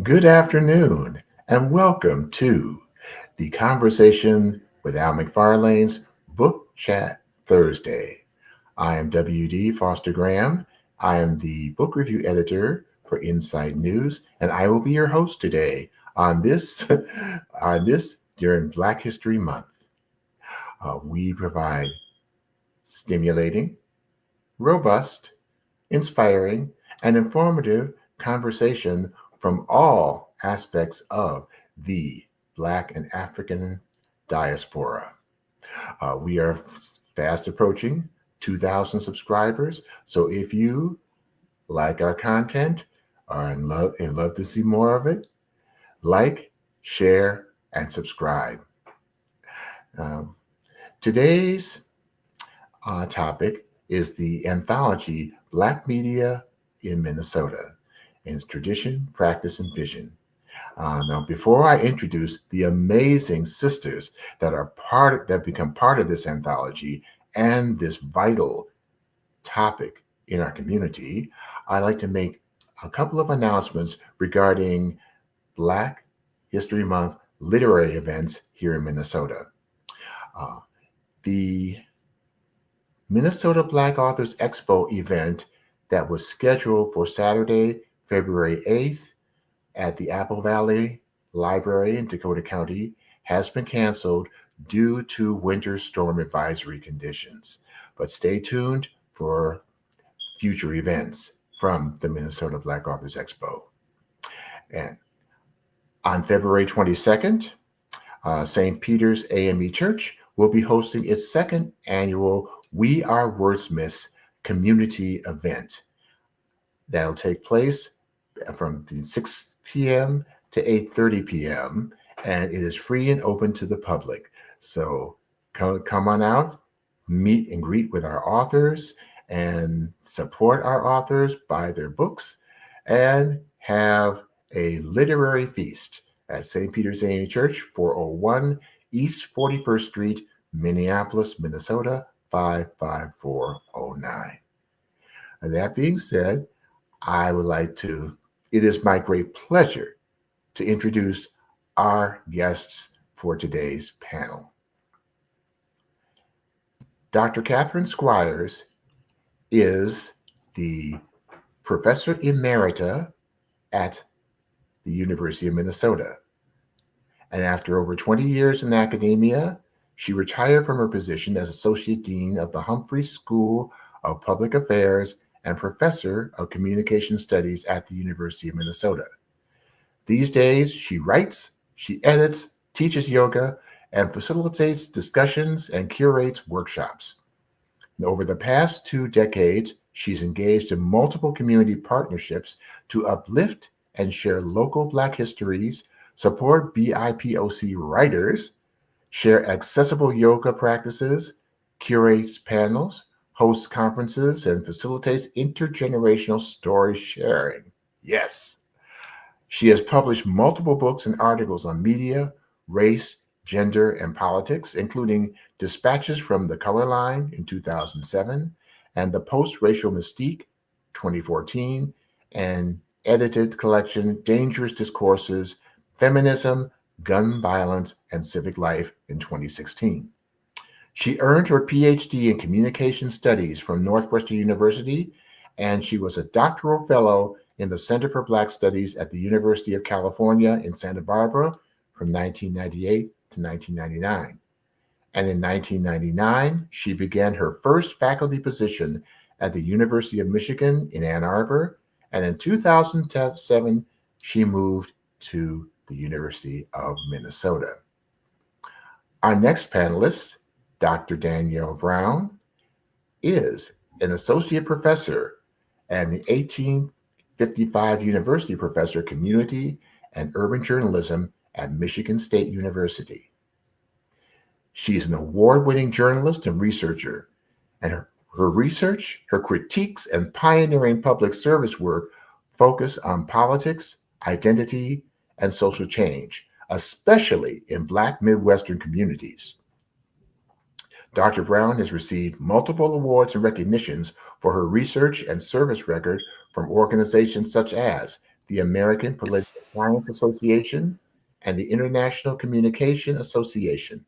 Good afternoon, and welcome to the Conversation with Al McFarlane's Book Chat Thursday. I am W.D. Foster Graham. I am the book review editor for Insight News, and I will be your host today on this on this during Black History Month. We provide stimulating, robust, inspiring, and informative conversation from all aspects of the Black and African diaspora. We are fast approaching 2,000 subscribers. So if you like our content or and love to see more of it, like, share, and subscribe. Um, Today's topic is the anthology Black Media in Minnesota, in its tradition, practice, and vision. Now, before I introduce the amazing sisters that become part of this anthology and this vital topic in our community, I'd like to make a couple of announcements regarding Black History Month literary events here in Minnesota. Uh, the Minnesota Black Authors Expo event that was scheduled for Saturday, February 8th at the Apple Valley Library in Dakota County has been canceled due to winter storm advisory conditions. But stay tuned for future events from the Minnesota Black Authors Expo. And on February 22nd, St. Peter's AME Church will be hosting its second annual We Are Wordsmiths community event. That'll take place from 6 p.m. to 8:30 p.m. and it is free and open to the public. So come on out, meet and greet with our authors, and support our authors, buy their books, and have a literary feast at St. Peter's AME Church, 401 East 41st Street, Minneapolis, Minnesota, 55409. And that being said, it is my great pleasure to introduce our guests for today's panel. Dr. Catherine Squires is the Professor Emerita at the University of Minnesota. And after over 20 years in academia, she retired from her position as Associate Dean of the Humphrey School of Public Affairs and Professor of Communication Studies at the University of Minnesota. These days, she writes, she edits, teaches yoga, and facilitates discussions and curates workshops. And over the past 2 decades, she's engaged in multiple community partnerships to uplift and share local Black histories, support BIPOC writers, share accessible yoga practices, curates panels, hosts conferences, and facilitates intergenerational story sharing. Yes. She has published multiple books and articles on media, race, gender, and politics, including Dispatches from the Color Line in 2007 and The Post-Racial Mystique, 2014, and edited collection Dangerous Discourses, Feminism, Gun Violence, and Civic Life in 2016. She earned her PhD in Communication Studies from Northwestern University, and she was a doctoral fellow in the Center for Black Studies at the University of California in Santa Barbara from 1998 to 1999. And in 1999, she began her first faculty position at the University of Michigan in Ann Arbor, and in 2007, she moved to the University of Minnesota. Our next panelist, Dr. Danielle Brown, is an associate professor and the 1855 University Professor of Community and Urban Journalism at Michigan State University. She's an award-winning journalist and researcher, and her research, her critiques, and pioneering public service work focus on politics, identity, and social change, especially in Black Midwestern communities. Dr. Brown has received multiple awards and recognitions for her research and service record from organizations such as the American Political Science Association, and the International Communication Association.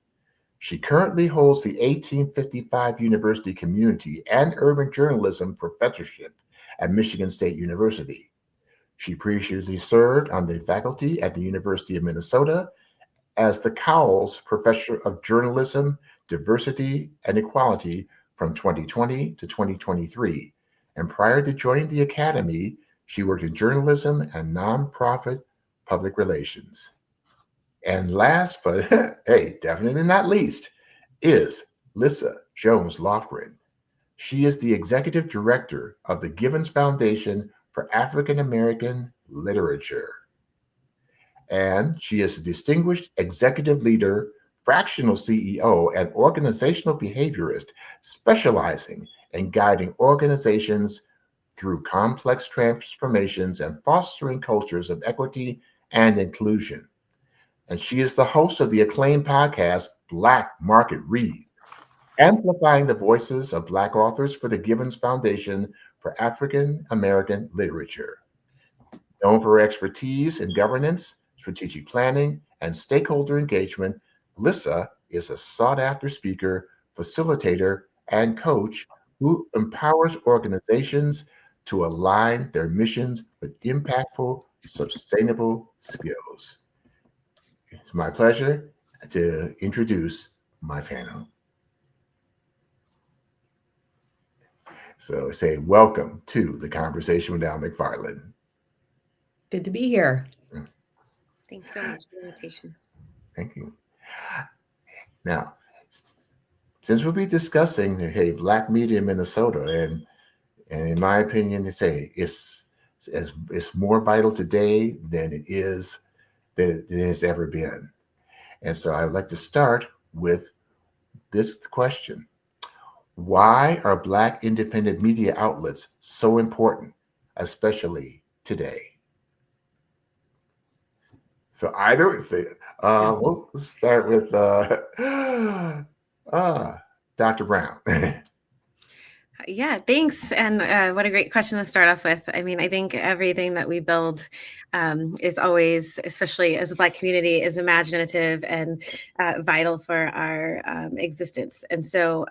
She currently holds the 1855 University Community and Urban Journalism Professorship at Michigan State University. She previously served on the faculty at the University of Minnesota as the Cowles Professor of Journalism, Diversity, and Equality from 2020 to 2023. And prior to joining the Academy, she worked in journalism and nonprofit public relations. And last, but hey, definitely not least, is Lissa Jones-Lofgren. She is the executive director of the Givens Foundation for African American Literature. And she is a distinguished executive leader, fractional CEO, and organizational behaviorist specializing in guiding organizations through complex transformations and fostering cultures of equity and inclusion. And she is the host of the acclaimed podcast, Black Market Reads, amplifying the voices of Black authors for the Givens Foundation for African American Literature. Known for her expertise in governance, strategic planning, and stakeholder engagement, Lissa is a sought after speaker, facilitator, and coach who empowers organizations to align their missions with impactful, sustainable skills. It's my pleasure to introduce my panel. So say welcome to the Conversation with Al McFarlane. Good to be here. Thanks so much for the invitation. Thank you. Now, since we'll be discussing Black media in Minnesota, and in my opinion, it's more vital today than it has ever been. And so I would like to start with this question: why are Black independent media outlets so important, especially today? So we'll start with Dr. Brown. Yeah, thanks. And what a great question to start off with. I mean, I think everything that we build is always, especially as a Black community, is imaginative and vital for our existence. And so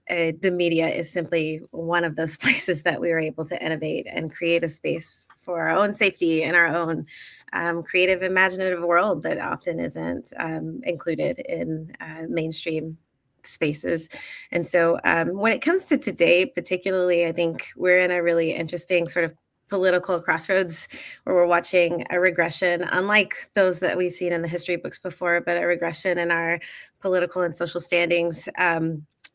the media is simply one of those places that we were able to innovate and create a space for our own safety and our own creative, imaginative world that often isn't included in mainstream spaces. And so when it comes to today, particularly, I think we're in a really interesting sort of political crossroads where we're watching a regression, unlike those that we've seen in the history books before, but a regression in our political and social standings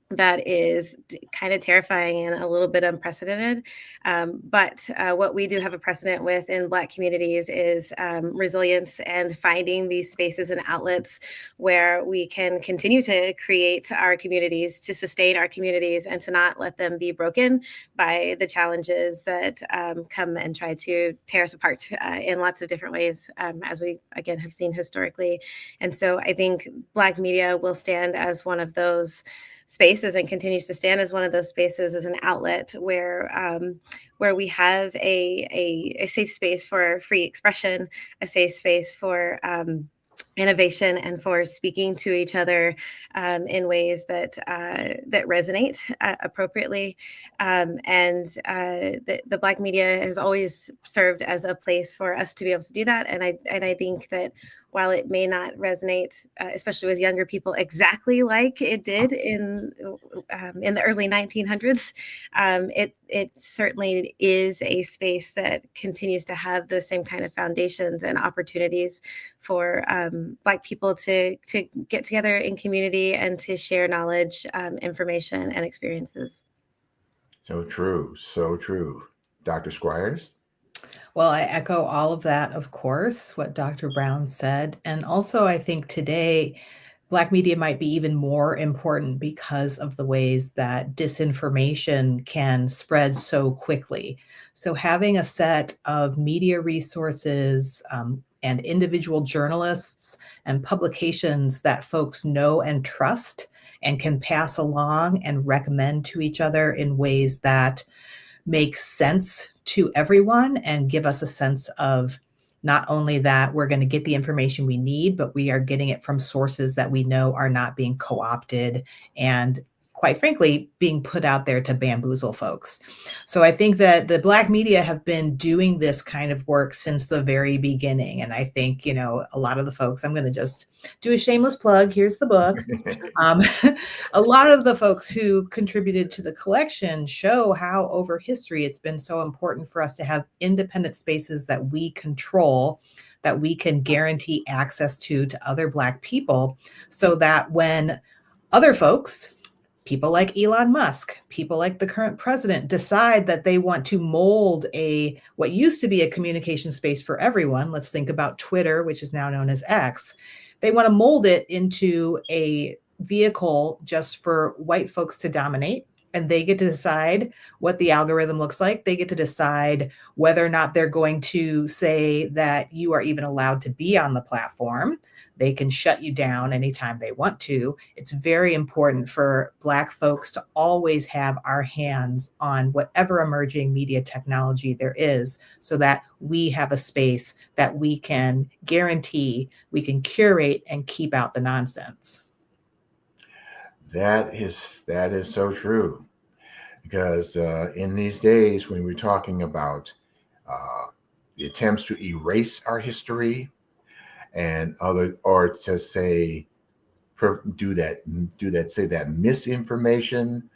that is kind of terrifying and a little bit unprecedented. But what we do have a precedent with in Black communities is resilience and finding these spaces and outlets where we can continue to create our communities, to sustain our communities, and to not let them be broken by the challenges that come and try to tear us apart in lots of different ways, as we, again, have seen historically. And so I think Black media will stand as one of those spaces and continues to stand as one of those spaces as an outlet where we have a safe space for free expression, a safe space for innovation, and for speaking to each other in ways that resonate appropriately. The Black media has always served as a place for us to be able to do that. And I think that while it may not resonate, especially with younger people, exactly like it did in the early 1900s, it certainly is a space that continues to have the same kind of foundations and opportunities for Black people to get together in community and to share knowledge, information, and experiences. So true, so true. Dr. Squires? Well, I echo all of that, of course, what Dr. Brown said. And also, I think today, Black media might be even more important because of the ways that disinformation can spread so quickly. So having a set of media resources and individual journalists and publications that folks know and trust and can pass along and recommend to each other in ways that make sense to everyone and give us a sense of not only that we're going to get the information we need, but we are getting it from sources that we know are not being co-opted and, quite frankly, being put out there to bamboozle folks. So I think that the Black media have been doing this kind of work since the very beginning. And I think, a lot of the folks, I'm going to just do a shameless plug. Here's the book. A lot of the folks who contributed to the collection show how over history it's been so important for us to have independent spaces that we control, that we can guarantee access to other Black people, so that when other folks, people like Elon Musk, people like the current president, decide that they want to mold what used to be a communication space for everyone. Let's think about Twitter, which is now known as X. They want to mold it into a vehicle just for white folks to dominate. And they get to decide what the algorithm looks like. They get to decide whether or not they're going to say that you are even allowed to be on the platform. They can shut you down anytime they want to. It's very important for Black folks to always have our hands on whatever emerging media technology there is, so that we have a space that we can guarantee we can curate and keep out the nonsense. That is so true, because in these days when we're talking about the attempts to erase our history and or to say say that misinformation,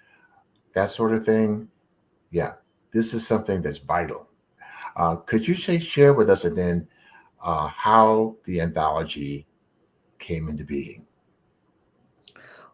that sort of thing, yeah, this is something that's vital. Could you share with us and then how the anthology came into being?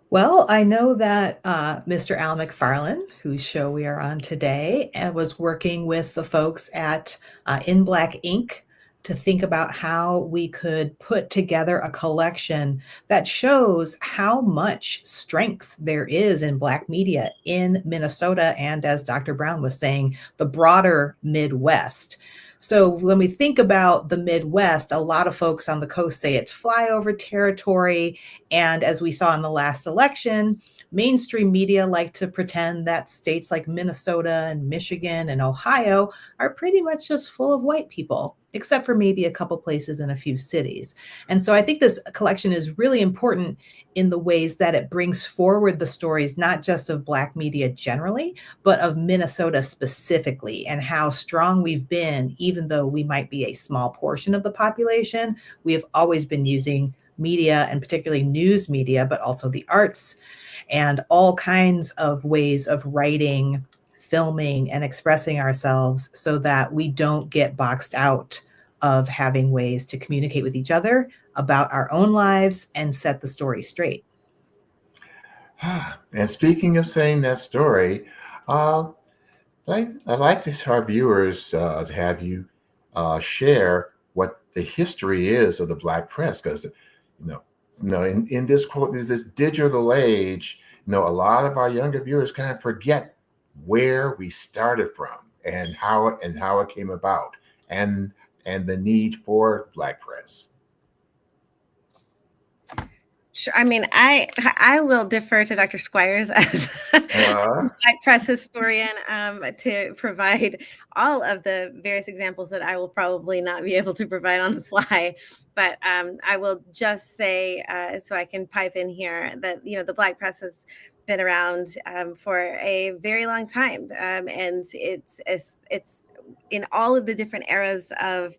Well, I know that Mr. Al McFarlane, whose show we are on today, was working with the folks at In Black Ink to think about how we could put together a collection that shows how much strength there is in Black media in Minnesota and, as Dr. Brown was saying, the broader Midwest. So when we think about the Midwest, a lot of folks on the coast say it's flyover territory. And as we saw in the last election, mainstream media like to pretend that states like Minnesota and Michigan and Ohio are pretty much just full of white people, except for maybe a couple places in a few cities. And so I think this collection is really important in the ways that it brings forward the stories, not just of Black media generally, but of Minnesota specifically, and how strong we've been. Even though we might be a small portion of the population, we have always been using media, and particularly news media, but also the arts and all kinds of ways of writing, filming, and expressing ourselves, so that we don't get boxed out of having ways to communicate with each other about our own lives and set the story straight. And speaking of saying that story, I'd like to our viewers to have you share what the history is of the Black press, because in this quote, is this digital age. A lot of our younger viewers kind of forget where we started from and how it came about, and the need for Black press. Sure. I mean, I will defer to Dr. Squires as Black press historian to provide all of the various examples that I will probably not be able to provide on the fly. But I will just say, so I can pipe in here, that the Black press has been around for a very long time, and it's in all of the different eras of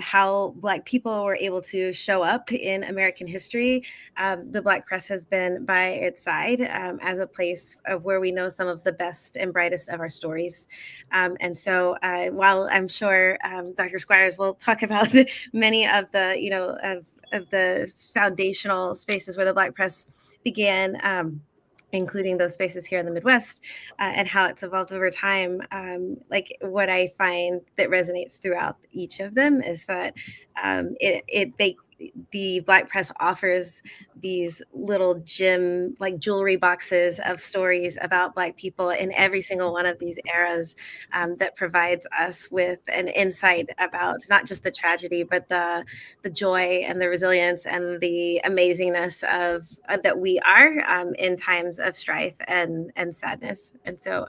how Black people were able to show up in American history. The Black press has been by its side as a place of where we know some of the best and brightest of our stories. And so while I'm sure Dr. Squires will talk about many of the, of the foundational spaces where the Black press began, including those spaces here in the Midwest, and how it's evolved over time. Like, what I find that resonates throughout each of them is that the Black press offers these little gem, like jewelry boxes of stories about Black people in every single one of these eras, that provides us with an insight about not just the tragedy, but the joy and the resilience and the amazingness of that we are in times of strife and sadness. And so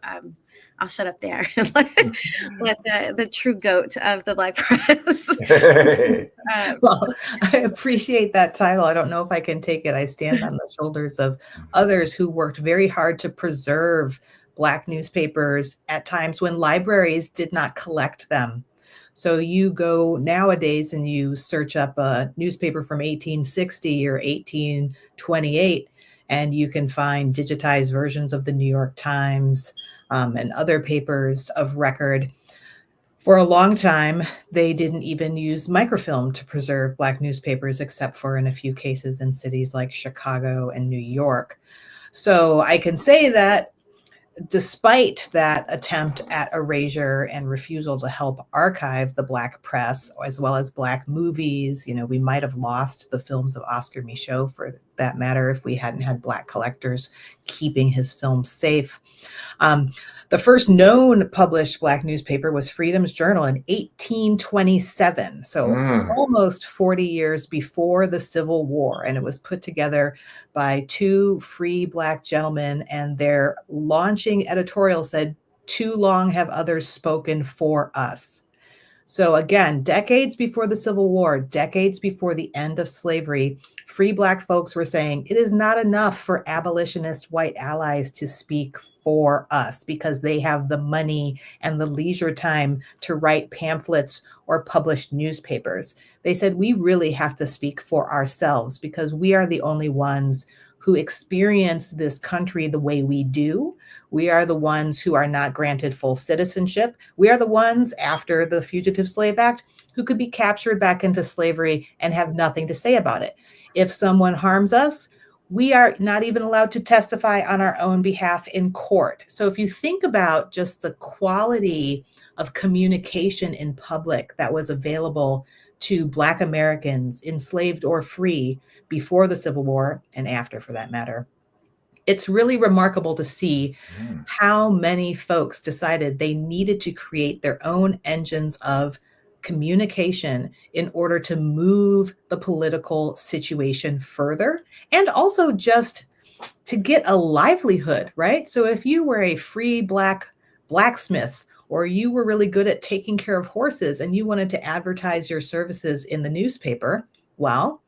I'll shut up there and let the true goat of the Black press. Well, I appreciate that title. I don't know if I can take it. I stand on the shoulders of others who worked very hard to preserve Black newspapers at times when libraries did not collect them. So you go nowadays and you search up a newspaper from 1860 or 1828, and you can find digitized versions of the New York Times and other papers of record. For a long time, they didn't even use microfilm to preserve Black newspapers, except for in a few cases in cities like Chicago and New York. So I can say that despite that attempt at erasure and refusal to help archive the Black press, as well as Black movies, we might have lost the films of Oscar Micheaux, for that matter, if we hadn't had Black collectors keeping his films safe. The first known published Black newspaper was Freedom's Journal in 1827, so almost 40 years before the Civil War. And it was put together by two free Black gentlemen, and their launching editorial said, "Too long have others spoken for us." So again, decades before the Civil War, decades before the end of slavery, free Black folks were saying it is not enough for abolitionist white allies to speak for us because they have the money and the leisure time to write pamphlets or publish newspapers. They said we really have to speak for ourselves because we are the only ones who experience this country the way we do. We are the ones who are not granted full citizenship. We are the ones, after the Fugitive Slave Act, who could be captured back into slavery and have nothing to say about it. If someone harms us, we are not even allowed to testify on our own behalf in court. So if you think about just the quality of communication in public that was available to Black Americans, enslaved or free, before the Civil War and after, for that matter, it's really remarkable to see how many folks decided they needed to create their own engines of communication in order to move the political situation further, and also just to get a livelihood, right? So if you were a free Black blacksmith, or you were really good at taking care of horses and you wanted to advertise your services in the newspaper, well,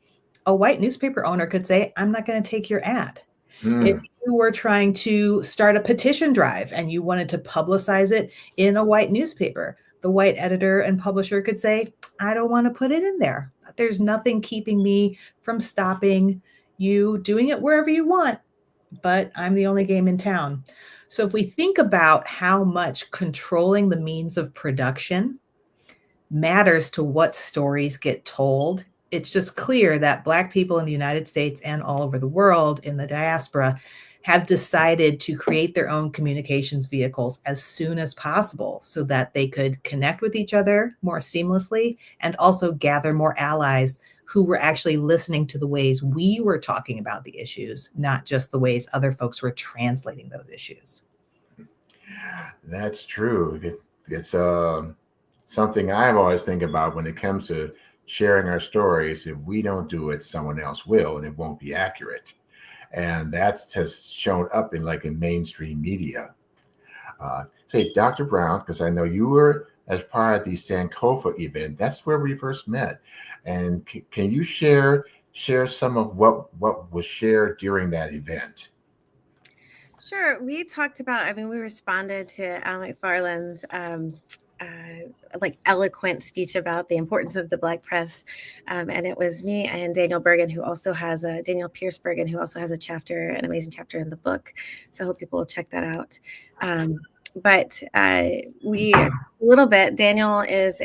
a white newspaper owner could say, "I'm not going to take your ad." If you were trying to start a petition drive and you wanted to publicize it in a white newspaper, the white editor and publisher could say, "I don't want to put it in there. There's nothing keeping me from stopping you doing it wherever you want, but I'm the only game in town." So if we think about how much controlling the means of production matters to what stories get told, it's just clear that Black people in the United States and all over the world in the diaspora have decided to create their own communications vehicles as soon as possible so that they could connect with each other more seamlessly and also gather more allies who were actually listening to the ways we were talking about the issues, not just the ways other folks were translating those issues. That's true. It's something I've always think about when it comes to sharing our stories. If we don't do it, someone else will, and it won't be accurate. And that has shown up in mainstream media. Say, Dr. Brown, because I know you were as part of the Sankofa event. That's where we first met. And can you share some of what was shared during that event? Sure. We talked about, we responded to Al McFarlane's eloquent speech about the importance of the Black press. And it was me and Danielle Bergen, Danielle Pierce Bergen, who also has an amazing chapter in the book. So I hope people will check that out. But a little bit, Daniel is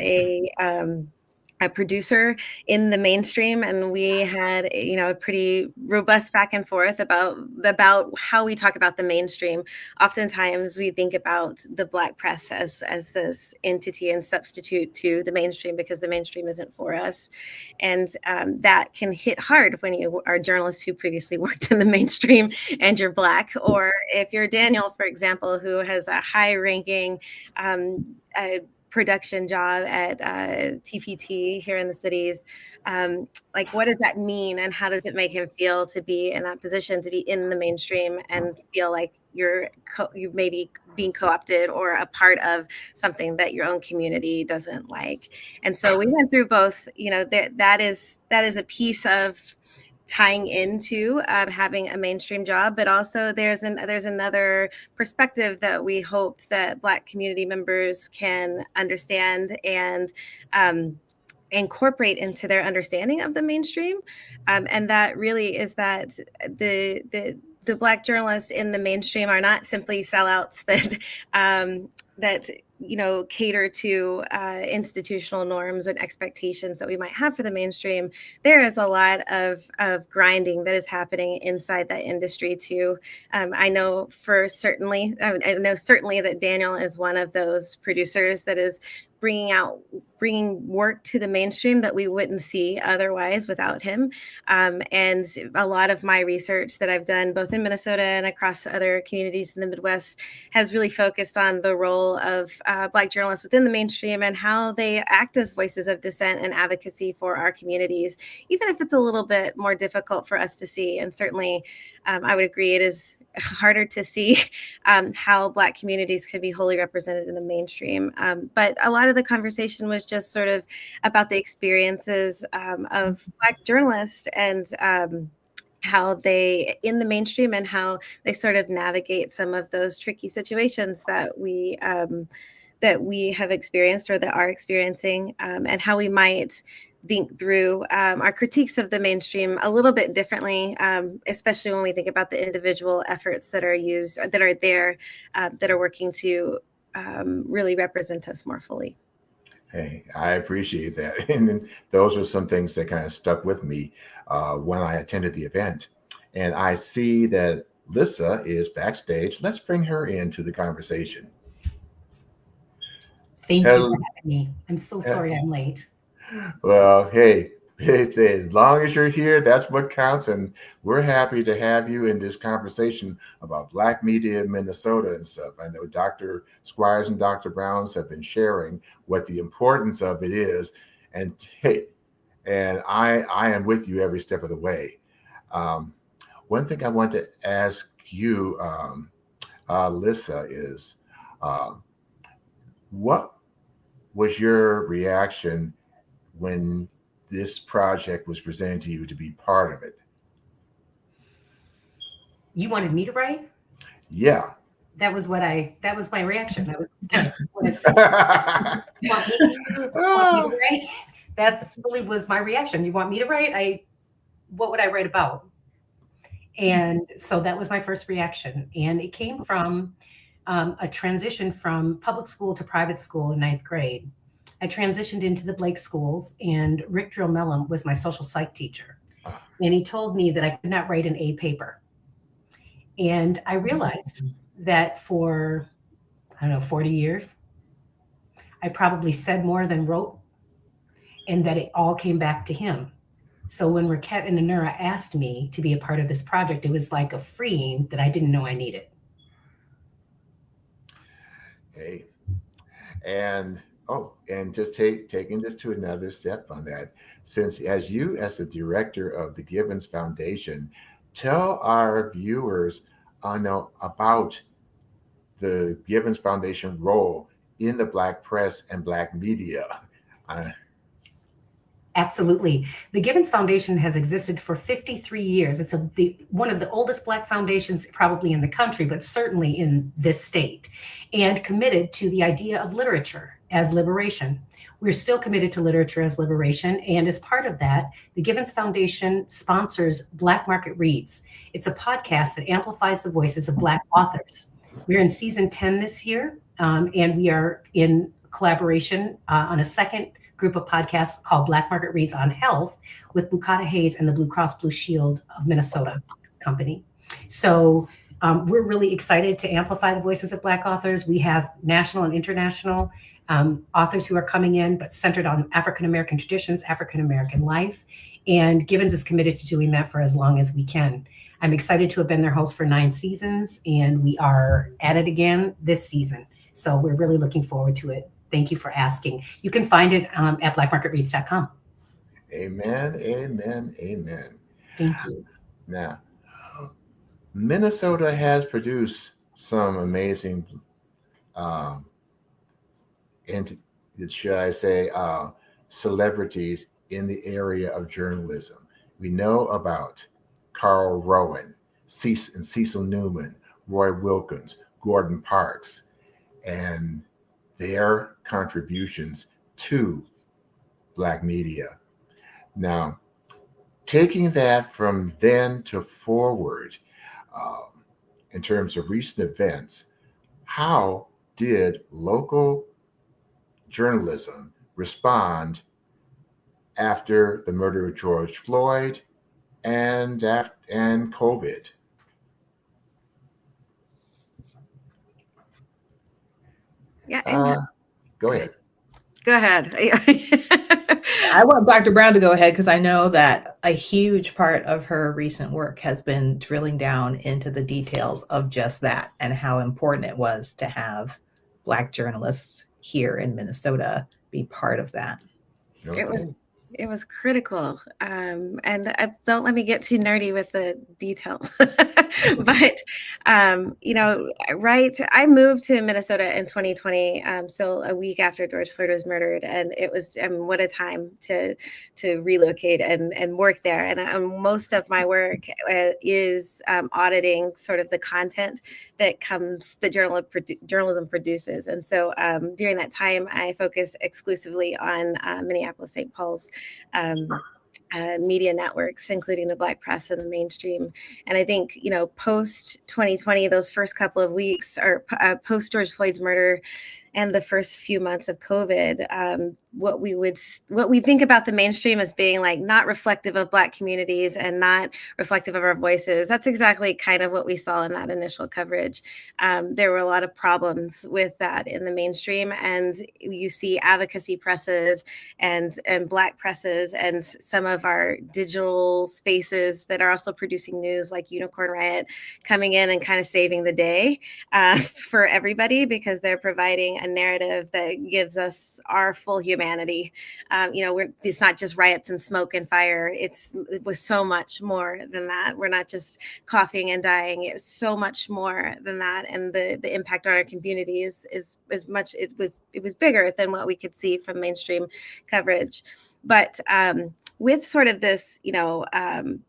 a producer in the mainstream, and we had a pretty robust back and forth about how we talk about the mainstream. Oftentimes we think about the Black press as this entity and substitute to the mainstream because the mainstream isn't for us, and that can hit hard when you are a journalist who previously worked in the mainstream and you're Black, or if you're Daniel, for example, who has a high ranking production job at TPT here in the cities. Like, what does that mean, and how does it make him feel to be in that position, to be in the mainstream and feel like you may be being co-opted or a part of something that your own community doesn't like? And so we went through both. That is a piece of tying into having a mainstream job, but also there's another perspective that we hope that Black community members can understand and incorporate into their understanding of the mainstream, and that really is that the Black journalists in the mainstream are not simply sellouts that cater to institutional norms and expectations that we might have for the mainstream. There is a lot of grinding that is happening inside that industry too. I know certainly that Daniel is one of those producers that is bringing work to the mainstream that we wouldn't see otherwise without him. And a lot of my research that I've done both in Minnesota and across other communities in the Midwest has really focused on the role of Black journalists within the mainstream and how they act as voices of dissent and advocacy for our communities, even if it's a little bit more difficult for us to see. And certainly I would agree it is harder to see how Black communities could be wholly represented in the mainstream. But a lot of the conversation was just sort of about the experiences of Black journalists and how they in the mainstream and how they sort of navigate some of those tricky situations that we have experienced or that are experiencing, and how we might think through our critiques of the mainstream a little bit differently, especially when we think about the individual efforts that are used, that are there, that are working to really represent us more fully. Hey, I appreciate that. And then those are some things that kind of stuck with me when I attended the event. And I see that Lissa is backstage. Let's bring her into the conversation. Thank you for having me. I'm so sorry I'm late. Well, hey, as long as you're here, that's what counts. And we're happy to have you in this conversation about Black media in Minnesota and stuff. I know Dr. Squires and Dr. Browns have been sharing what the importance of it is. And hey, and I am with you every step of the way. One thing I want to ask you, Lissa, is what was your reaction when this project was presented to you to be part of it? You wanted me to write? Yeah. That was my reaction. I was That's really was my reaction. You want me to write? What would I write about? And so that was my first reaction. And it came from a transition from public school to private school in 9th grade. I transitioned into the Blake schools, and Rick Drill-Mellum was my social psych teacher. And he told me that I could not write an A paper. And I realized that for, 40 years, I probably said more than wrote, and that it all came back to him. So when Raquette and Anura asked me to be a part of this project, it was like a freeing that I didn't know I needed. Hey, and just taking this to another step on that, since as the director of the Givens Foundation, tell our viewers about the Givens Foundation role in the Black press and Black media. Absolutely. The Givens Foundation has existed for 53 years. It's one of the oldest Black foundations probably in the country, but certainly in this state, and committed to the idea of literature as liberation. We're still committed to literature as liberation. And as part of that, the Givens Foundation sponsors Black Market Reads. It's a podcast that amplifies the voices of Black authors. We're in season 10 this year, and we are in collaboration on a second group of podcasts called Black Market Reads on Health with Bukata Hayes and the Blue Cross Blue Shield of Minnesota company. So we're really excited to amplify the voices of Black authors. We have national and international authors who are coming in, but centered on African-American traditions, African-American life. And Givens is committed to doing that for as long as we can. I'm excited to have been their host for 9 seasons, and we are at it again this season. So we're really looking forward to it. Thank you for asking. You can find it at blackmarketreads.com. Amen, amen, amen. Thank you. Now, Minnesota has produced some amazing, and should I say, celebrities in the area of journalism. We know about Carl Rowan, Cecil Newman, Roy Wilkins, Gordon Parks, and their contributions to Black media. Now, taking that from then to forward, in terms of recent events, how did local journalism respond after the murder of George Floyd and COVID? Yeah. Go ahead. Go ahead. I want Dr. Brown to go ahead because I know that a huge part of her recent work has been drilling down into the details of just that and how important it was to have Black journalists here in Minnesota be part of that. Okay. It was critical. And don't let me get too nerdy with the detail. But, right. I moved to Minnesota in 2020, so a week after George Floyd was murdered. And it was, what a time to relocate and work there. And most of my work is auditing sort of the content that journalism produces. And so during that time, I focused exclusively on Minneapolis-St. Paul's media networks, including the Black press and the mainstream. And I think, post 2020, those first couple of weeks, or post George Floyd's murder and the first few months of COVID, what we think about the mainstream as being like not reflective of Black communities and not reflective of our voices. That's exactly kind of what we saw in that initial coverage. There were a lot of problems with that in the mainstream, and you see advocacy presses and Black presses and some of our digital spaces that are also producing news like Unicorn Riot coming in and kind of saving the day for everybody, because they're providing a narrative that gives us our full humanity. It's not just riots and smoke and fire. It was so much more than that. We're not just coughing and dying. It's so much more than that. And the impact on our community is much. It was bigger than what we could see from mainstream coverage. But with sort of this,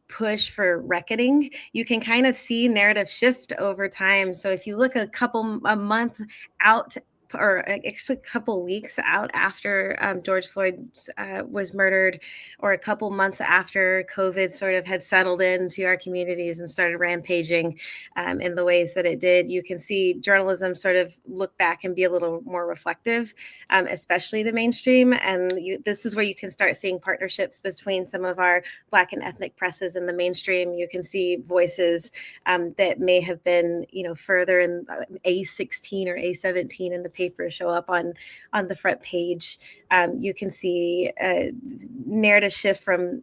push for reckoning, you can kind of see narrative shift over time. So if you look a month out, or actually a couple weeks out after George Floyd was murdered, or a couple months after COVID sort of had settled into our communities and started rampaging in the ways that it did, you can see journalism sort of look back and be a little more reflective, especially the mainstream. And this is where you can start seeing partnerships between some of our Black and ethnic presses in the mainstream. You can see voices that may have been, further in A16 or A17 in the paper show up on the front page. You can see a narrative shift from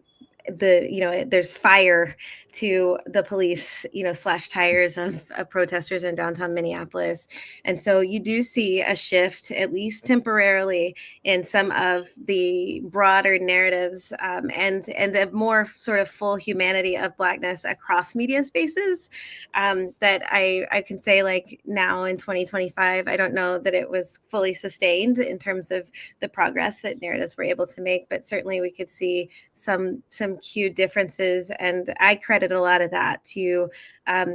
there's fire to the police, slash tires of protesters in downtown Minneapolis. And so you do see a shift, at least temporarily, in some of the broader narratives and a more sort of full humanity of Blackness across media spaces that I can say, like, now in 2025, I don't know that it was fully sustained in terms of the progress that narratives were able to make, but certainly we could see some cute differences. And I credit a lot of that to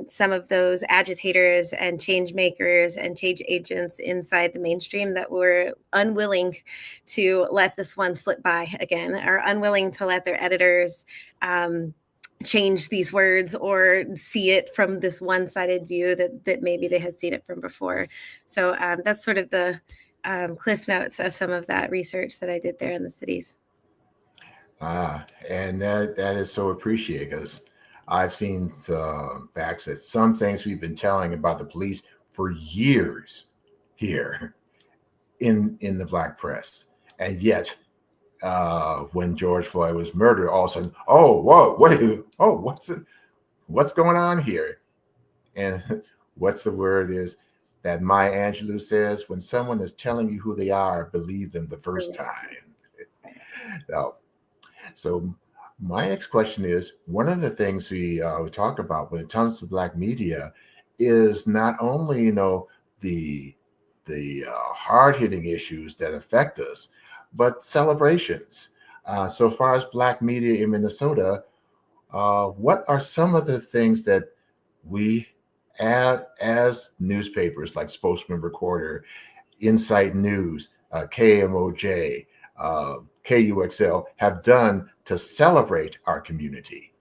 some of those agitators and change makers and change agents inside the mainstream that were unwilling to let this one slip by again, or unwilling to let their editors change these words or see it from this one-sided view that maybe they had seen it from before. So that's sort of the cliff notes of some of that research that I did there in the cities. And that is so appreciated, because I've seen facts that some things we've been telling about the police for years here in the Black press, and yet when George Floyd was murdered, all of a sudden, oh, whoa, what's going on here? And what's the word is that Maya Angelou says: when someone is telling you who they are, believe them the first time. So my next question is, one of the things we talk about when it comes to Black media is not only, the hard-hitting issues that affect us, but celebrations. So far as Black media in Minnesota, what are some of the things that we, as newspapers like Spokesman Recorder, Insight News, KMOJ, KUXL, have done to celebrate our community?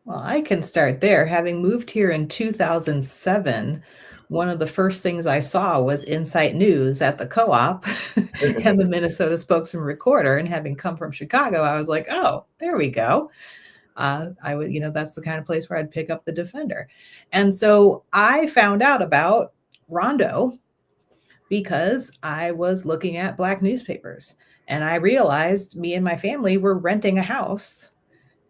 Well, I can start there. Having moved here in 2007, one of the first things I saw was Insight News at the co-op and the Minnesota Spokesman Recorder. And having come from Chicago, I was like, oh, there we go. I would, that's the kind of place where I'd pick up the Defender. And so I found out about Rondo because I was looking at Black newspapers, and I realized me and my family were renting a house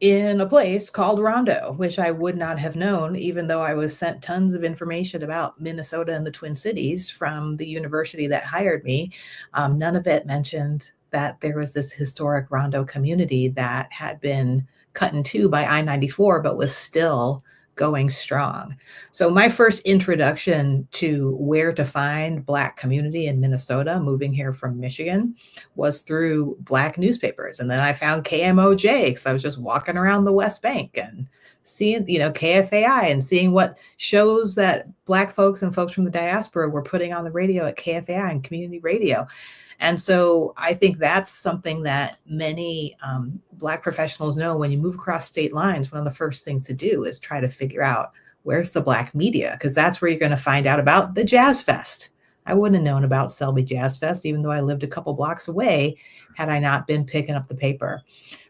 in a place called Rondo, which I would not have known, even though I was sent tons of information about Minnesota and the Twin Cities from the university that hired me. None of it mentioned that there was this historic Rondo community that had been cut in two by I-94, but was still going strong. So my first introduction to where to find Black community in Minnesota, moving here from Michigan, was through Black newspapers. And then I found KMOJ because I was just walking around the West Bank and seeing, KFAI, and seeing what shows that Black folks and folks from the diaspora were putting on the radio at KFAI and community radio. And so I think that's something that many Black professionals know. When you move across state lines, one of the first things to do is try to figure out where's the Black media, because that's where you're going to find out about the Jazz Fest. I wouldn't have known about Selby Jazz Fest, even though I lived a couple blocks away, had I not been picking up the paper.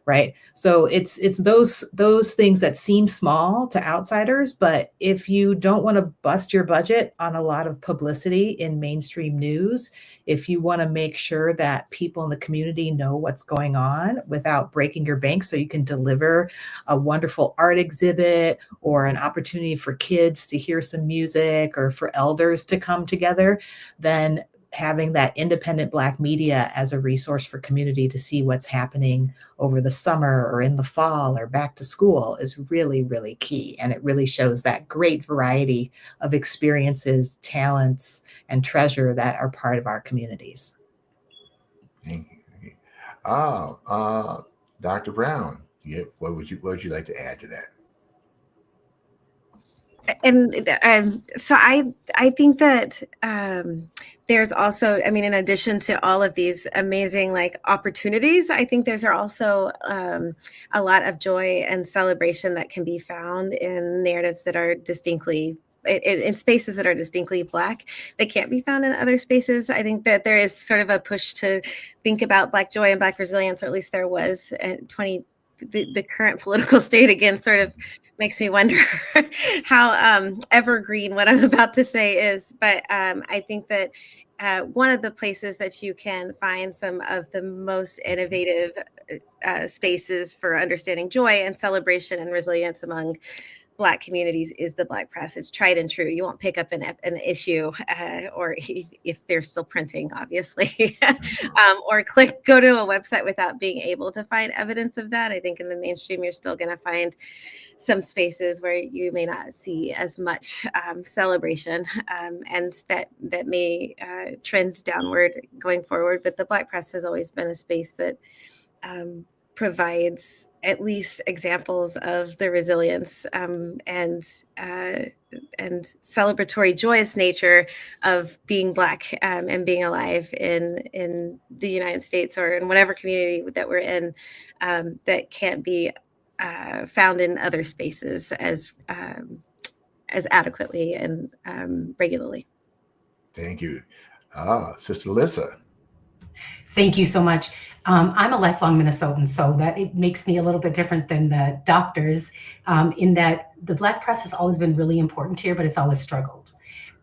Right. So it's those things that seem small to outsiders, but if you don't want to bust your budget on a lot of publicity in mainstream news, if you want to make sure that people in the community know what's going on without breaking your bank, so you can deliver a wonderful art exhibit or an opportunity for kids to hear some music or for elders to come together, then having that independent Black media as a resource for community to see what's happening over the summer or in the fall or back to school is really, really key. And it really shows that great variety of experiences, talents, and treasure that are part of our communities. Thank you. Dr. Brown, what would you like to add to that? And so I think that there's also, in addition to all of these amazing opportunities, I think there's also a lot of joy and celebration that can be found in narratives that are distinctly in spaces that are distinctly Black, that can't be found in other spaces. I think that there is sort of a push to think about Black joy and Black resilience, or at least there was the current political state again sort of makes me wonder how evergreen what I'm about to say is. But I think that one of the places that you can find some of the most innovative spaces for understanding joy and celebration and resilience among Black communities is the Black press. It's tried and true. You won't pick up an issue, or if they're still printing, obviously, or go to a website without being able to find evidence of that. I think in the mainstream, you're still going to find some spaces where you may not see as much celebration, and that may trend downward going forward. But the Black press has always been a space that provides at least examples of the resilience and celebratory, joyous nature of being Black and being alive in the United States or in whatever community that we're in, that can't be found in other spaces as adequately and regularly. Thank you. Sister Lissa. Thank you so much. I'm a lifelong Minnesotan, so that it makes me a little bit different than the doctors, in that the Black press has always been really important here, but it's always struggled.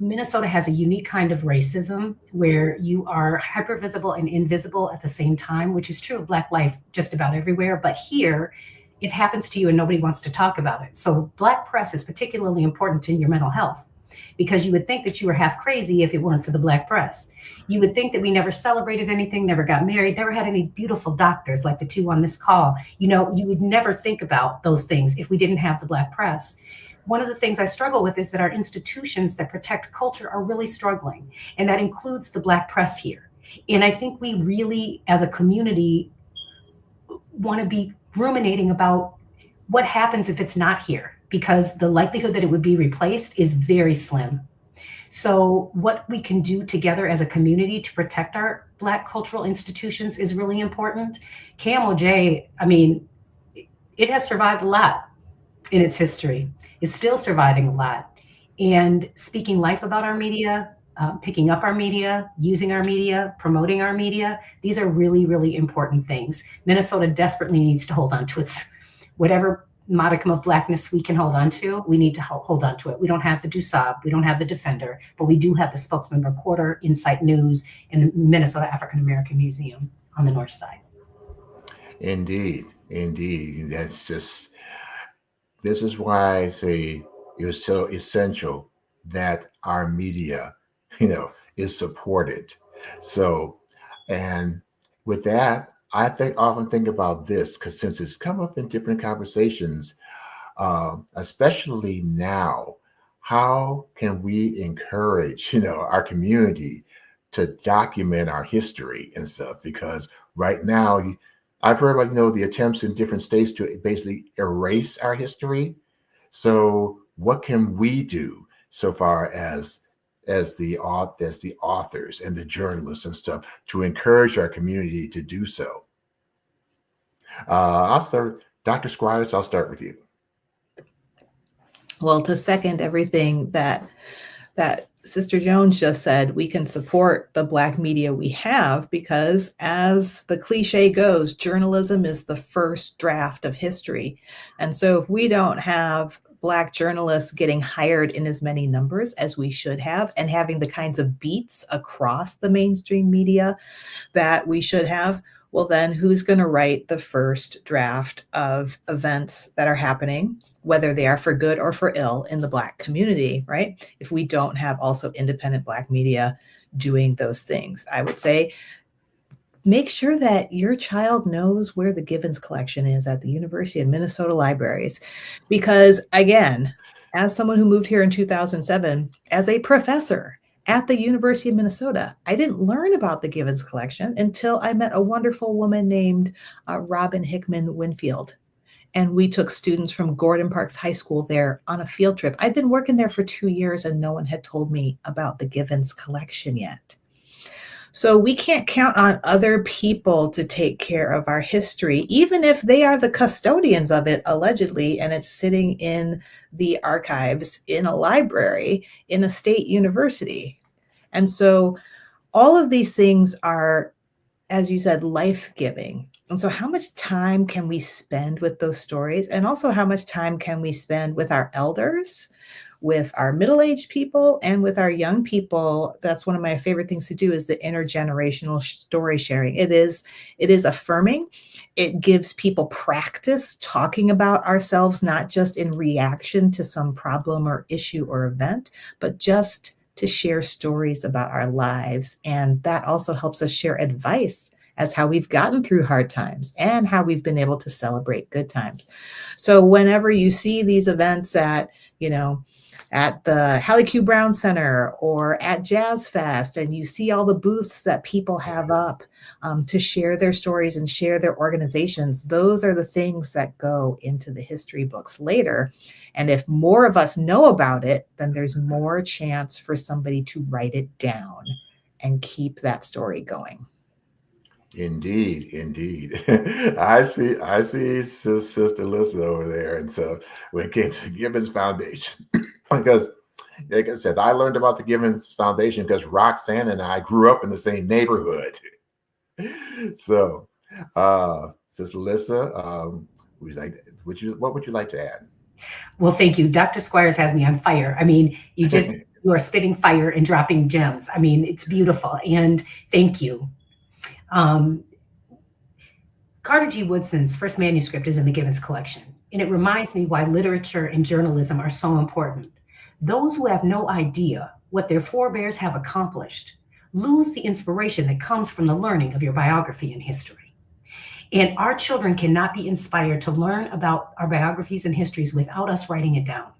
Minnesota has a unique kind of racism where you are hypervisible and invisible at the same time, which is true of Black life just about everywhere. But here, it happens to you and nobody wants to talk about it. So Black press is particularly important to your mental health, because you would think that you were half crazy if it weren't for the Black press. You would think that we never celebrated anything, never got married, never had any beautiful doctors like the two on this call. You know, you would never think about those things if we didn't have the Black press. One of the things I struggle with is that our institutions that protect culture are really struggling, and that includes the Black press here. And I think we really, as a community, want to be ruminating about what happens if it's not here, because the likelihood that it would be replaced is very slim. So what we can do together as a community to protect our Black cultural institutions is really important. KMOJ, I mean, it has survived a lot in its history. It's still surviving a lot. And speaking life about our media, picking up our media, using our media, promoting our media, these are really, really important things. Minnesota desperately needs to hold on to its whatever modicum of Blackness we can hold on to, we need to hold on to it. We don't have the DUSAB, we don't have the Defender, but we do have the Spokesman Recorder, Insight News, and the Minnesota African American Museum on the north side. Indeed, indeed. This is why I say it was so essential that our media, is supported. So, and with that, I often think about this, because since it's come up in different conversations, especially now, how can we encourage, our community to document our history and stuff? Because right now, I've heard the attempts in different states to basically erase our history. So what can we do so far as the authors and the journalists and stuff to encourage our community to do so? I'll start, Dr. Squires, I'll start with you. Well, to second everything that Sister Jones just said, we can support the Black media we have because, as the cliche goes, journalism is the first draft of history. And so if we don't have Black journalists getting hired in as many numbers as we should have, and having the kinds of beats across the mainstream media that we should have, well, then who's going to write the first draft of events that are happening, whether they are for good or for ill, in the Black community, right? If we don't have also independent Black media doing those things, I would say make sure that your child knows where the Givens collection is at the University of Minnesota libraries. Because again, as someone who moved here in 2007, as a professor at the University of Minnesota, I didn't learn about the Givens collection until I met a wonderful woman named Robin Hickman Winfield. And we took students from Gordon Parks High School there on a field trip. I'd been working there for 2 years and no one had told me about the Givens collection yet. So we can't count on other people to take care of our history, even if they are the custodians of it, allegedly, and it's sitting in the archives in a library in a state university. And so all of these things are, as you said, life-giving. And so how much time can we spend with those stories? And also how much time can we spend with our elders, with our middle-aged people, and with our young people? That's one of my favorite things to do, is the intergenerational story sharing. It is affirming. It gives people practice talking about ourselves, not just in reaction to some problem or issue or event, but just to share stories about our lives. And that also helps us share advice as how we've gotten through hard times and how we've been able to celebrate good times. So whenever you see these events at the Hallie Q. Brown Center or at Jazz Fest, and you see all the booths that people have up to share their stories and share their organizations, those are the things that go into the history books later. And if more of us know about it, then there's more chance for somebody to write it down and keep that story going. Indeed, indeed. I see Sister Lissa over there. And so when it came to Gibbons Foundation, because Like I said, I learned about the Givens Foundation because Roxanne and I grew up in the same neighborhood. So, Sister Lissa, what would you like to add? Well, thank you. Dr. Squires has me on fire. I mean, you are spitting fire and dropping gems. I mean, it's beautiful. And thank you. Carter G. Woodson's first manuscript is in the Givens collection, and it reminds me why literature and journalism are so important. Those who have no idea what their forebears have accomplished lose the inspiration that comes from the learning of your biography and history. And our children cannot be inspired to learn about our biographies and histories without us writing it down,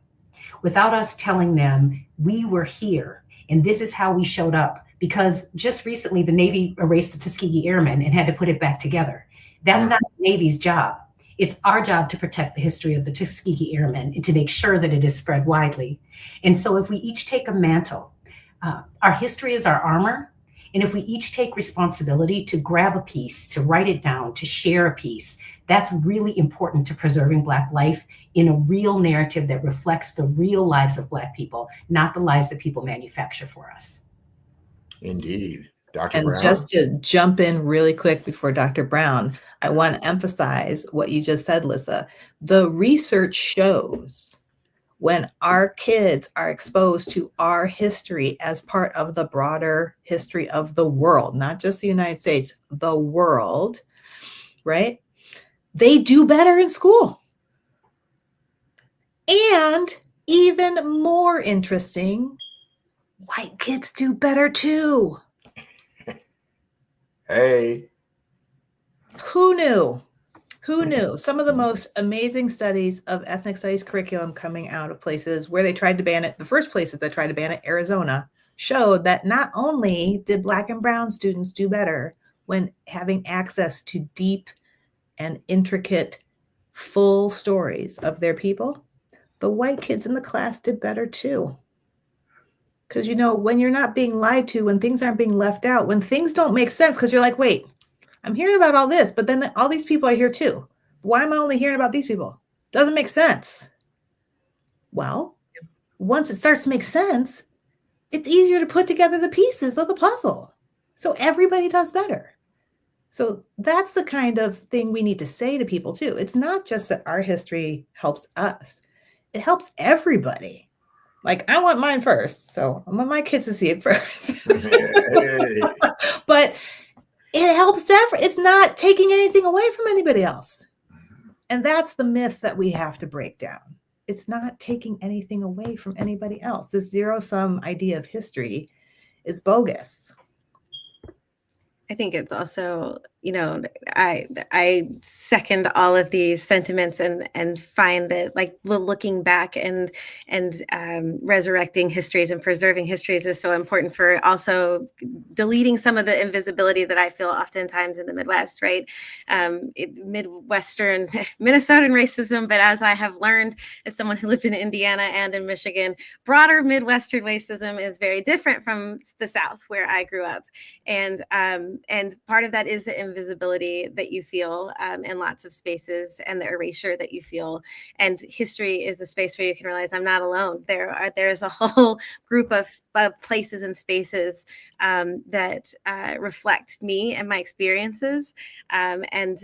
without us telling them we were here and this is how we showed up. Because just recently, the Navy erased the Tuskegee Airmen and had to put it back together. That's not the Navy's job. It's our job to protect the history of the Tuskegee Airmen and to make sure that it is spread widely. And so if we each take a mantle, our history is our armor. And if we each take responsibility to grab a piece, to write it down, to share a piece, that's really important to preserving Black life in a real narrative that reflects the real lives of Black people, not the lives that people manufacture for us. Indeed. Dr. And Brown? just to jump in really quick before Dr. Brown, I want to emphasize what you just said, Lissa. The research shows when our kids are exposed to our history as part of the broader history of the world, not just the United States, the world, right? They do better in school. And even more interesting, white kids do better too. Hey. Who knew? Who knew? Some of the most amazing studies of ethnic studies curriculum coming out of places where they tried to ban it, the first places that tried to ban it, Arizona, showed that not only did Black and brown students do better when having access to deep and intricate, full stories of their people, the white kids in the class did better too. Because, you know, when you're not being lied to, when things aren't being left out, when things don't make sense, because you're like, wait, I'm hearing about all this, but then all these people are here too. Why am I only hearing about these people? Doesn't make sense. Well, once it starts to make sense, it's easier to put together the pieces of the puzzle. So everybody does better. So that's the kind of thing we need to say to people too. It's not just that our history helps us. It helps everybody. Like, I want mine first, so I want my kids to see it first. But it helps it's not taking anything away from anybody else. And that's the myth that we have to break down. It's not taking anything away from anybody else. This zero-sum idea of history is bogus. I think it's also, you know, I second all of these sentiments and find that, like, looking back and resurrecting histories and preserving histories is so important for also deleting some of the invisibility that I feel oftentimes in the Midwest, right? Midwestern, Minnesotan racism, but as I have learned as someone who lived in Indiana and in Michigan, broader Midwestern racism is very different from the South where I grew up. And part of that is the invisibility that you feel in lots of spaces and the erasure that you feel. And history is the space where you can realize I'm not alone. There's a whole group of places and spaces that reflect me and my experiences. And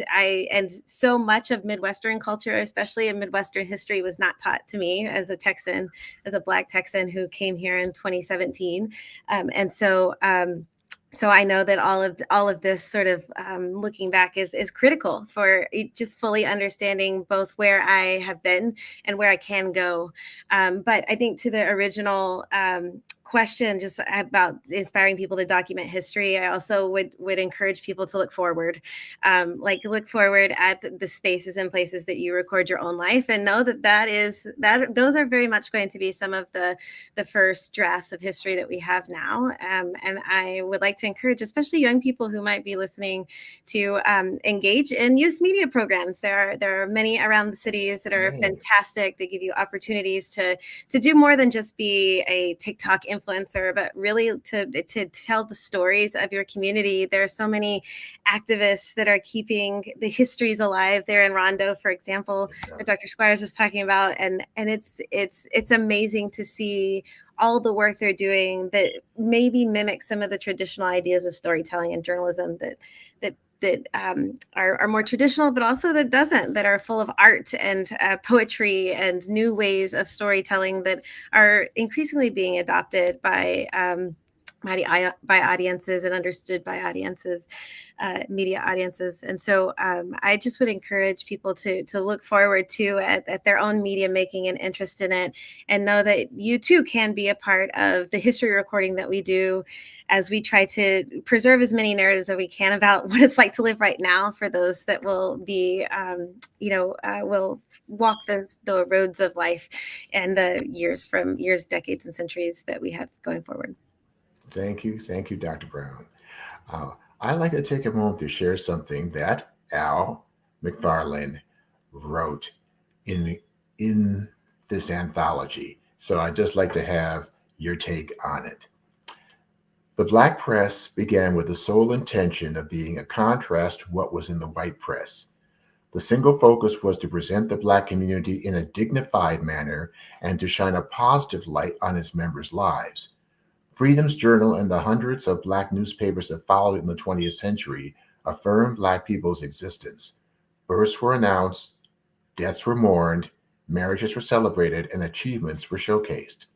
so much of Midwestern culture, especially in Midwestern history, was not taught to me as a Texan, as a Black Texan who came here in 2017. So I know that all of this sort of looking back is critical for just fully understanding both where I have been and where I can go. But I think to the original question just about inspiring people to document history, I also would encourage people to look forward, look forward at the spaces and places that you record your own life, and know that those are very much going to be some of the first drafts of history that we have now. And I would like to encourage, especially young people who might be listening, to engage in youth media programs. There are many around the cities that are fantastic. They give you opportunities to do more than just be a TikTok influencer, but really to tell the stories of your community. There are so many activists that are keeping the histories alive there in Rondo, for example, that Dr. Squires was talking about. And it's amazing to see all the work they're doing that maybe mimics some of the traditional ideas of storytelling and journalism that are more traditional, but also that are full of art and poetry and new ways of storytelling that are increasingly being adopted by audiences and understood by audiences, media audiences. And so I just would encourage people to look forward to at their own media making and interest in it, and know that you too can be a part of the history recording that we do as we try to preserve as many narratives that we can about what it's like to live right now for those that will be, will walk the roads of life and the years, decades, and centuries that we have going forward. Thank you, Dr. Brown. I'd like to take a moment to share something that Al McFarlane wrote in this anthology. So I'd just like to have your take on it. The Black press began with the sole intention of being a contrast to what was in the white press. The single focus was to present the Black community in a dignified manner and to shine a positive light on its members' lives. Freedom's Journal and the hundreds of Black newspapers that followed in the 20th century affirmed Black people's existence. Births were announced, deaths were mourned, marriages were celebrated, and achievements were showcased.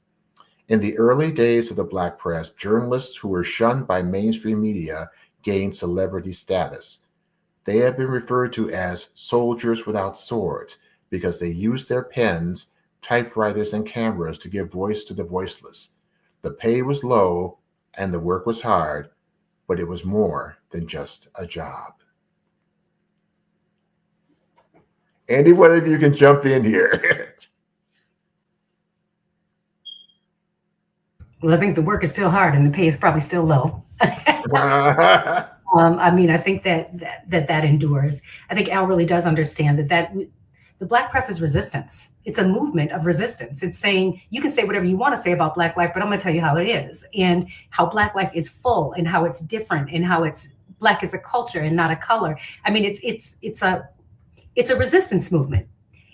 In the early days of the Black press, journalists who were shunned by mainstream media gained celebrity status. They have been referred to as soldiers without swords because they used their pens, typewriters, and cameras to give voice to the voiceless. The pay was low and the work was hard, but it was more than just a job. Any one of you can jump in here. Well, I think the work is still hard and the pay is probably still low. I think that endures. I think Al really does understand that the Black press is resistance. It's a movement of resistance. It's saying, you can say whatever you want to say about Black life, but I'm going to tell you how it is, and how Black life is full, and how it's different, and how it's Black as a culture and not a color. I mean, it's a resistance movement.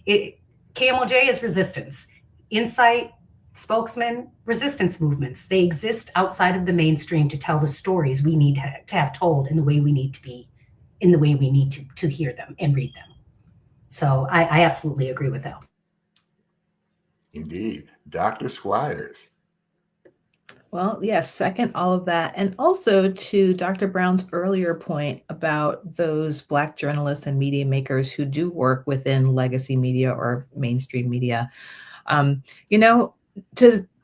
KMOJ is resistance. Insight, Spokesman, resistance movements. They exist outside of the mainstream to tell the stories we need to have told in the way we need to be, in the way we need to hear them and read them. So I absolutely agree with that. Indeed. Dr. Squires. Well, yes, second all of that. And also to Dr. Brown's earlier point about those Black journalists and media makers who do work within legacy media or mainstream media.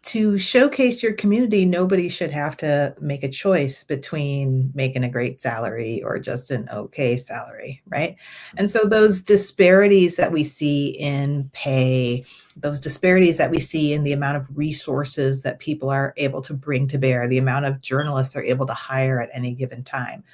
To showcase your community, nobody should have to make a choice between making a great salary or just an okay salary, right? And so those disparities that we see in pay, those disparities that we see in the amount of resources that people are able to bring to bear, the amount of journalists they're able to hire at any given time,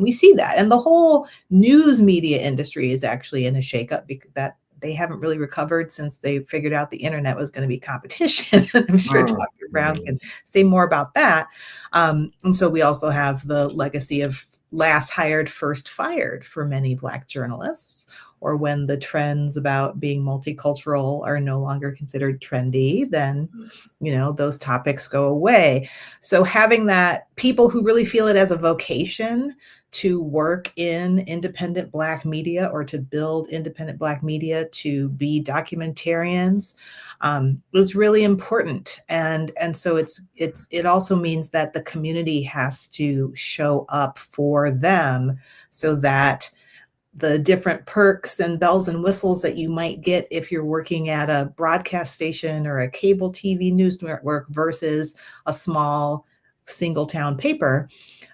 we see that. And the whole news media industry is actually in a shakeup because that they haven't really recovered since they figured out the internet was going to be competition. I'm sure Dr. Brown can say more about that. And so we also have the legacy of last hired, first fired for many Black journalists, or when the trends about being multicultural are no longer considered trendy, then, those topics go away. So having that, people who really feel it as a vocation to work in independent Black media or to build independent Black media, to be documentarians, is really important. And so it also means that the community has to show up for them so that the different perks and bells and whistles that you might get if you're working at a broadcast station or a cable TV news network versus a small single town paper,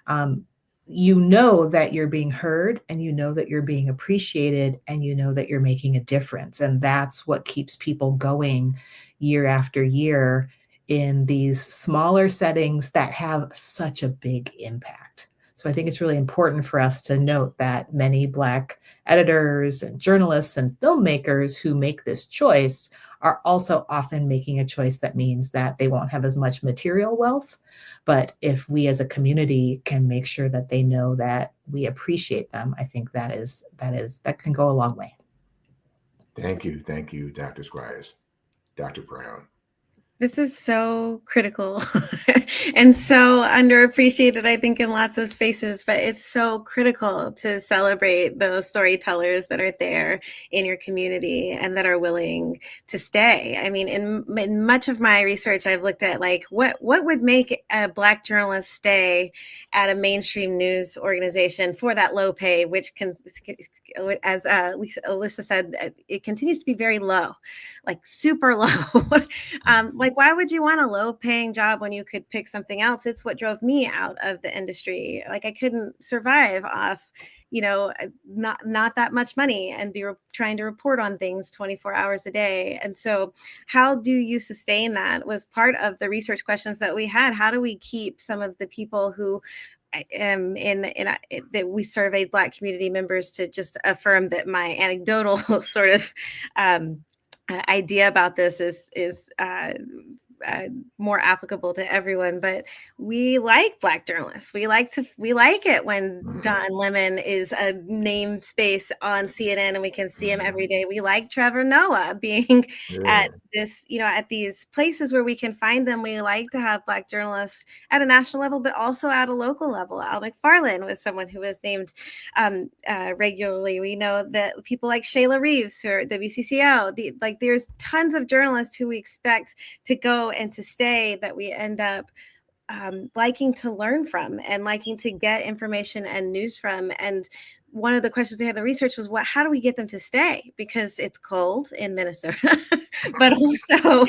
that you're being heard, and that you're being appreciated, and that you're making a difference. And that's what keeps people going year after year in these smaller settings that have such a big impact. So I think it's really important for us to note that many Black editors and journalists and filmmakers who make this choice are also often making a choice that means that they won't have as much material wealth. But if we as a community can make sure that they know that we appreciate them, I think that can go a long way. Thank you, Dr. Squires. Dr. Brown. This is so critical and so underappreciated, I think, in lots of spaces, but it's so critical to celebrate those storytellers that are there in your community and that are willing to stay. I mean, in much of my research, I've looked at like what would make a Black journalist stay at a mainstream news organization for that low pay, which can, as Lissa said, it continues to be very low, like super low. Like, why would you want a low paying job when you could pick something else? It's what drove me out of the industry. Like, I couldn't survive off, not that much money and be trying to report on things 24 hours a day. And so how do you sustain that was part of the research questions that we had. How do we keep some of the people who that we surveyed Black community members, to just affirm that my anecdotal sort of idea about this is more applicable to everyone, but we like Black journalists. We like it when Don Lemon is a namespace on CNN and we can see him every day. We like Trevor Noah being at this, at these places where we can find them. We like to have Black journalists at a national level, but also at a local level. Al McFarlane was someone who was named regularly. We know that people like Shayla Reeves, who are WCCO, there's tons of journalists who we expect to go and to stay, that we end up liking to learn from and liking to get information and news from. And one of the questions we had in the research was, how do we get them to stay? Because it's cold in Minnesota, but also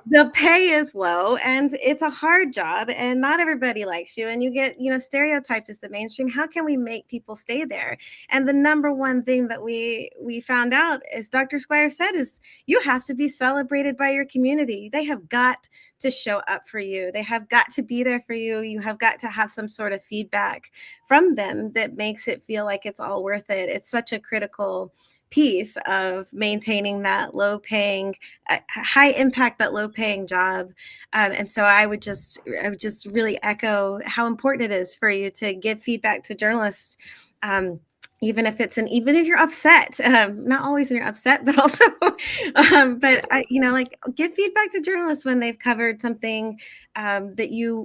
the pay is low and it's a hard job and not everybody likes you. And you get, stereotyped as the mainstream. How can we make people stay there? And the number one thing that we found out, as Dr. Squires said, is you have to be celebrated by your community. They have got to show up for you. They have got to be there for you. You have got to have some sort of feedback from them that makes it feel like it's all worth it. It's such a critical piece of maintaining that low paying, high impact, but low paying job. And so I would just really echo how important it is for you to give feedback to journalists. Even if you're upset, not always when you're upset, but also, give feedback to journalists when they've covered something that you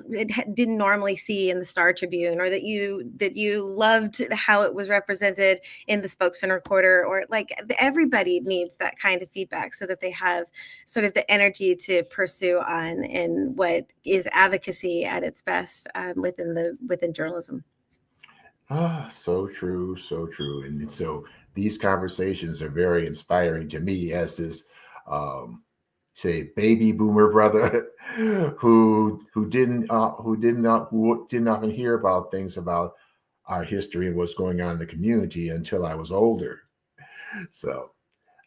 didn't normally see in the Star Tribune, or that you loved how it was represented in the Spokesman Reporter, or everybody needs that kind of feedback so that they have sort of the energy to pursue on in what is advocacy at its best within journalism. So true, so true. And so these conversations are very inspiring to me as this, say, baby boomer brother who didn't often hear about things about our history and what's going on in the community until I was older. So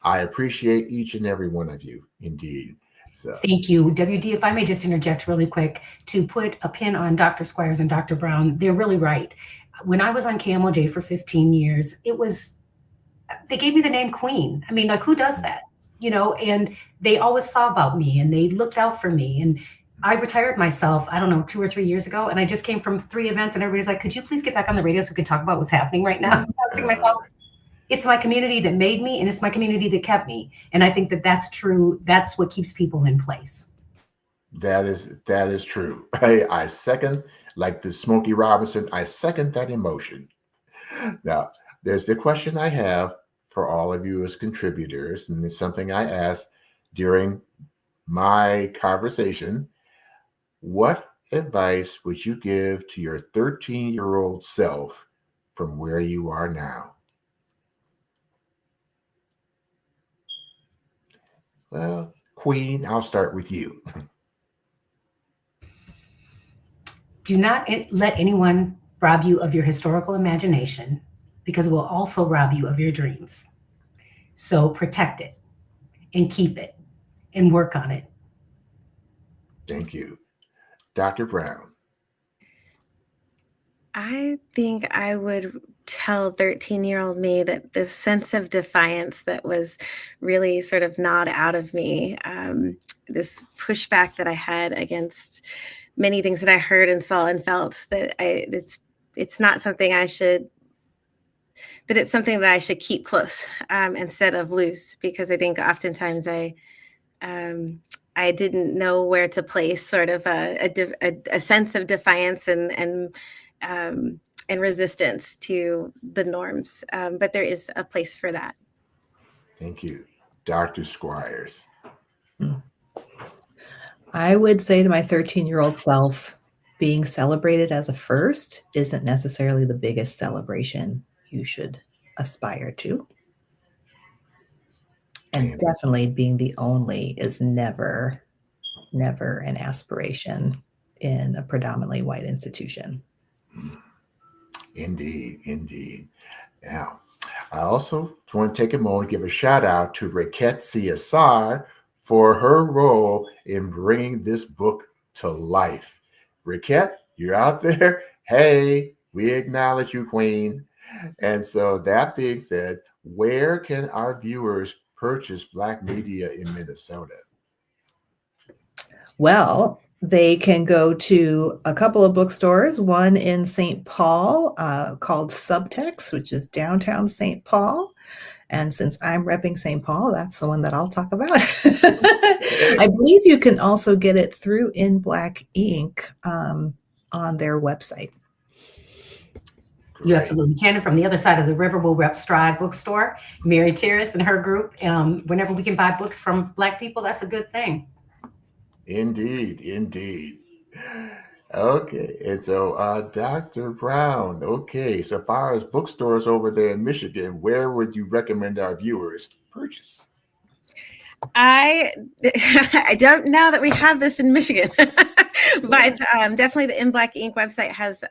I appreciate each and every one of you, indeed. So thank you. WD, if I may just interject really quick to put a pin on Dr. Squires and Dr. Brown, they're really right. When I was on KMOJ for 15 years, they gave me the name Queen. I mean, who does that? And they always saw about me and they looked out for me. And I retired myself, 2 or 3 years ago. And I just came from 3 events and everybody's like, could you please get back on the radio so we can talk about what's happening right now? I was thinking to myself, it's my community that made me and it's my community that kept me. And I think that that's true. That's what keeps people in place. That is true. I second, like the Smokey Robinson, I second that emotion. Now, there's the question I have for all of you as contributors, and it's something I asked during my conversation. What advice would you give to your 13-year-old self from where you are now? Well, Queen, I'll start with you. Do not let anyone rob you of your historical imagination, because it will also rob you of your dreams. So protect it and keep it and work on it. Thank you. Dr. Brown. I think I would tell 13-year-old me that this sense of defiance that was really sort of gnawed out of me, this pushback that I had against many things that I heard and saw and felt, that it's not something I should, that it's something that I should keep close instead of loose, because I think oftentimes I I didn't know where to place sort of a sense of defiance and resistance to the norms. But there is a place for that. Thank you. Dr. Squires. I would say to my 13-year-old self, being celebrated as a first isn't necessarily the biggest celebration you should aspire to. And definitely being the only is never an aspiration in a predominantly white institution. Indeed. Now, I also want to take a moment to give a shout out to Raquette CSR for her role in bringing this book to life. Raquette, you're out there. Hey, we acknowledge you, Queen. And so that being said, where can our viewers purchase Black media in Minnesota? Well, they can go to a couple of bookstores, one in St. Paul called Subtext, which is downtown St. Paul. And since I'm repping St. Paul, that's the one that I'll talk about. I believe you can also get it through In Black Ink on their website. You absolutely can. And from the other side of the river, we'll rep Stride Bookstore, Mary Terrace and her group. Whenever we can buy books from Black people, that's a good thing. Indeed. Okay, and so Dr. Brown, okay, so far as bookstores over there in Michigan, where would you recommend our viewers purchase? I don't know that we have this in Michigan, but definitely the In Black Ink website has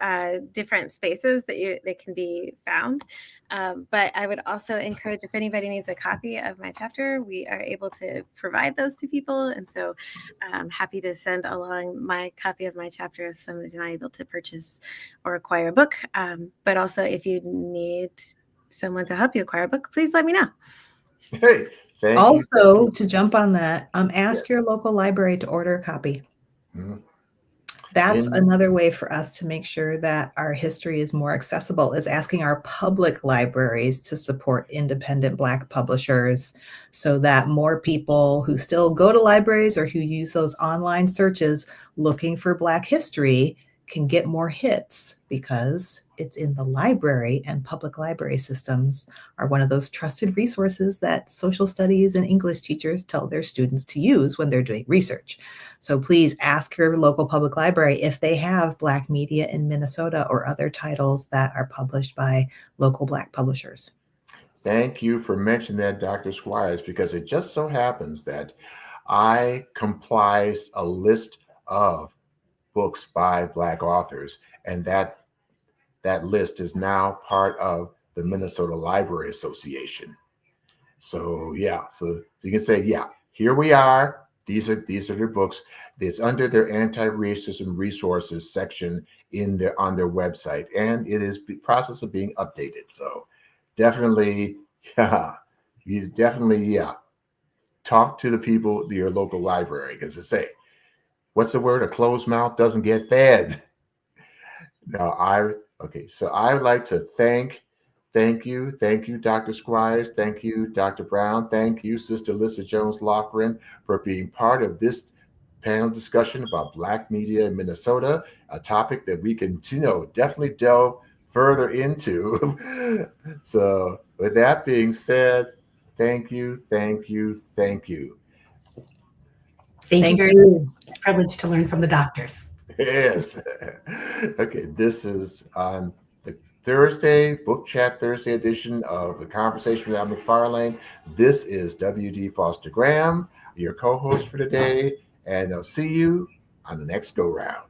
different spaces that can be found. But I would also encourage, if anybody needs a copy of my chapter, we are able to provide those to people. And so I'm happy to send along my copy of my chapter if somebody's not able to purchase or acquire a book. But also, if you need someone to help you acquire a book, please let me know. Hey, thank also, you. to jump on that, ask your local library to order a copy. Mm-hmm. That's another way for us to make sure that our history is more accessible, is asking our public libraries to support independent Black publishers so that more people who still go to libraries or who use those online searches looking for Black history can get more hits, because it's in the library, and public library systems are one of those trusted resources that social studies and English teachers tell their students to use when they're doing research. So please ask your local public library if they have Black media in Minnesota or other titles that are published by local Black publishers. Thank you for mentioning that, Dr. Squires, because it just so happens that I comprise a list of books by Black authors, and that list is now part of the Minnesota Library Association. So so you can say, here we are. These are their books. It's under their anti-racism resources section on their website, and it is the process of being updated. So definitely, talk to the people, your local library, because they say, what's the word? A closed mouth doesn't get fed. So I would like to thank you, Dr. Squires. Thank you, Dr. Brown. Thank you, Sister Lissa Jones-Lofgren, for being part of this panel discussion about Black media in Minnesota, a topic that we can, definitely delve further into. So with that being said, thank you. Thank you very much. It's a privilege to learn from the doctors. Yes. Okay, this is on the Thursday, Book Chat Thursday edition of the Conversation with Al McFarlane. This is W.D. Foster Graham, your co-host for today, and I'll see you on the next go-round.